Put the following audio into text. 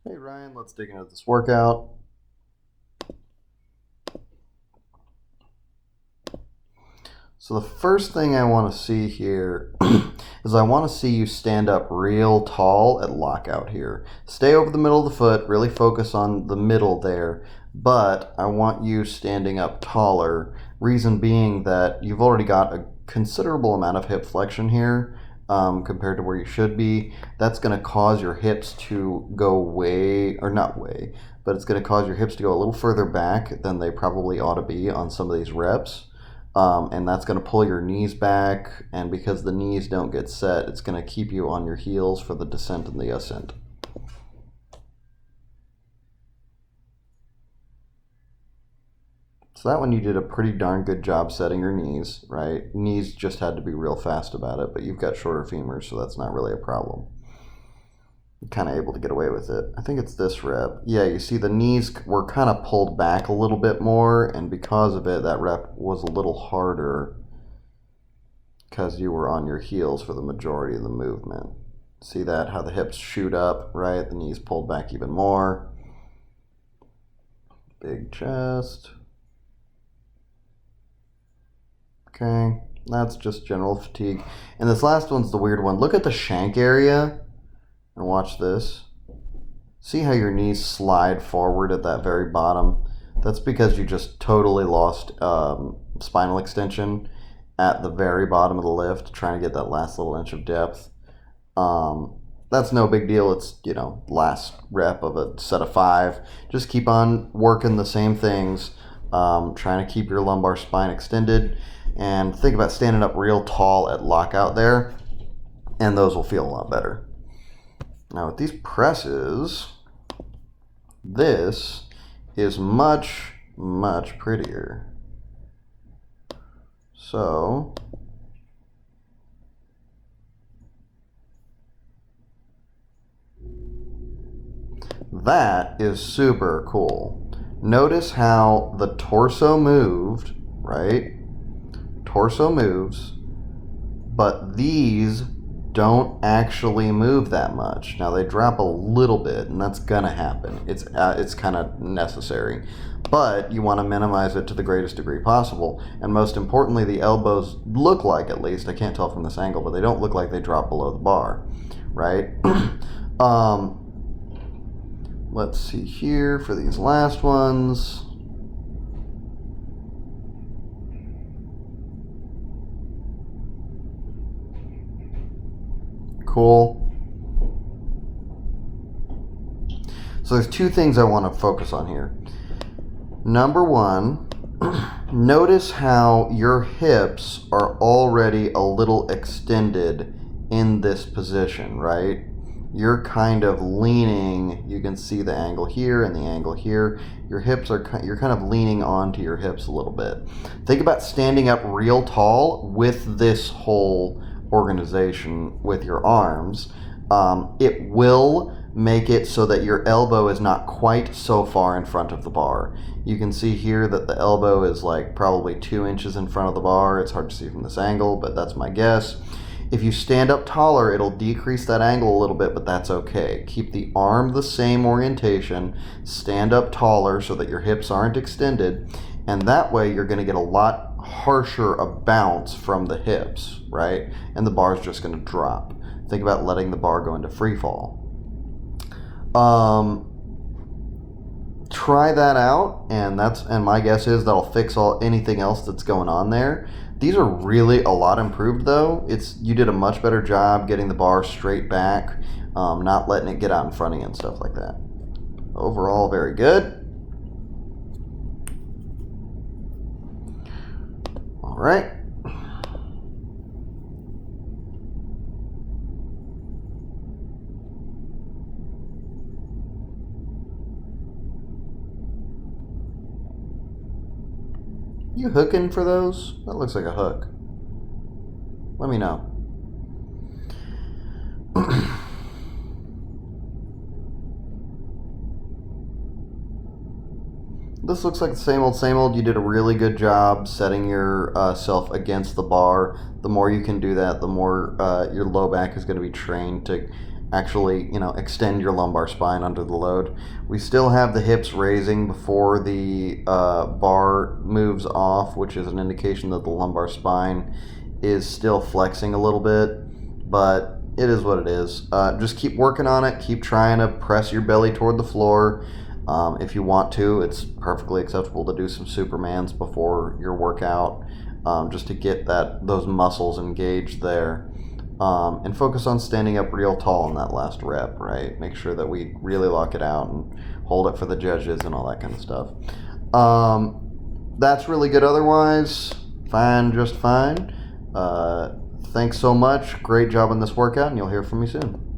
Hey Ryan, let's dig into this workout. So the first thing I want to see here is I want to see you stand up real tall at lockout here. Stay over the middle of the foot, really focus on the middle there, but I want you standing up taller. Reason being that you've already got a considerable amount of hip flexion here compared to where you should be. That's going to cause your hips to go way, or not way, but it's going to cause your hips to go a little further back than they probably ought to be on some of these reps. And that's going to pull your knees back, and because the knees don't get set, it's going to keep you on your heels for the descent and the ascent. So that one you did a pretty darn good job setting your knees, right? Knees just had to be real fast about it, but you've got shorter femurs, so that's not really a problem. You're kind of able to get away with it. I think it's this rep. Yeah, you see the knees were kind of pulled back a little bit more, and because of it, that rep was a little harder because you were on your heels for the majority of the movement. See that? How the hips shoot up, right? The knees pulled back even more. Big chest. Okay, that's just general fatigue. And this last one's the weird one. Look at the shank area and watch this. See how your knees slide forward at that very bottom? That's because you just totally lost spinal extension at the very bottom of the lift, trying to get that last little inch of depth. That's no big deal. It's, last rep of a set of 5. Just keep on working the same things, trying to keep your lumbar spine extended, and think about standing up real tall at lockout there, and those will feel a lot better. Now with these presses, this is much, much prettier. So that is super cool. Notice how the torso moved, right? Torso moves, but these don't actually move that much. Now they drop a little bit, and that's gonna happen. It's kind of necessary, but you want to minimize it to the greatest degree possible. And most importantly, the elbows look like, at least I can't tell from this angle, but they don't look like they drop below the bar, right? Let's see here for these last ones. Cool. So there's 2 things I want to focus on here. Number 1, notice how your hips are already a little extended in this position, right? You're kind of leaning. You can see the angle here and the angle here. You're kind of leaning onto your hips a little bit. Think about standing up real tall with this whole organization with your arms. It will make it so that your elbow is not quite so far in front of the bar. You can see here that the elbow is like probably 2 inches in front of the bar. It's hard to see from this angle, but that's my guess. If you stand up taller, it'll decrease that angle a little bit, but that's okay. Keep the arm the same orientation, stand up taller so that your hips aren't extended, and that way you're going to get a lot harsher a bounce from the hips, right? And the bar's just going to drop. Think about letting the bar go into free fall. Try that out, and my guess is that'll fix anything else that's going on there. These are really a lot improved, though. You did a much better job getting the bar straight back, not letting it get out in front of you and stuff like that. Overall, very good. All right. You hooking for those? That looks like a hook. Let me know. This looks like the same old, same old. You did a really good job setting yourself against the bar. The more you can do that, the more your low back is going to be trained to actually, extend your lumbar spine under the load. We still have the hips raising before the bar moves off, which is an indication that the lumbar spine is still flexing a little bit, but it is what it is. Just keep working on it. Keep trying to press your belly toward the floor. If you want to, it's perfectly acceptable to do some Supermans before your workout, just to get those muscles engaged there. And focus on standing up real tall in that last rep, right? Make sure that we really lock it out and hold it for the judges and all that kind of stuff. That's really good otherwise. Fine, just fine. Thanks so much. Great job on this workout, and you'll hear from me soon.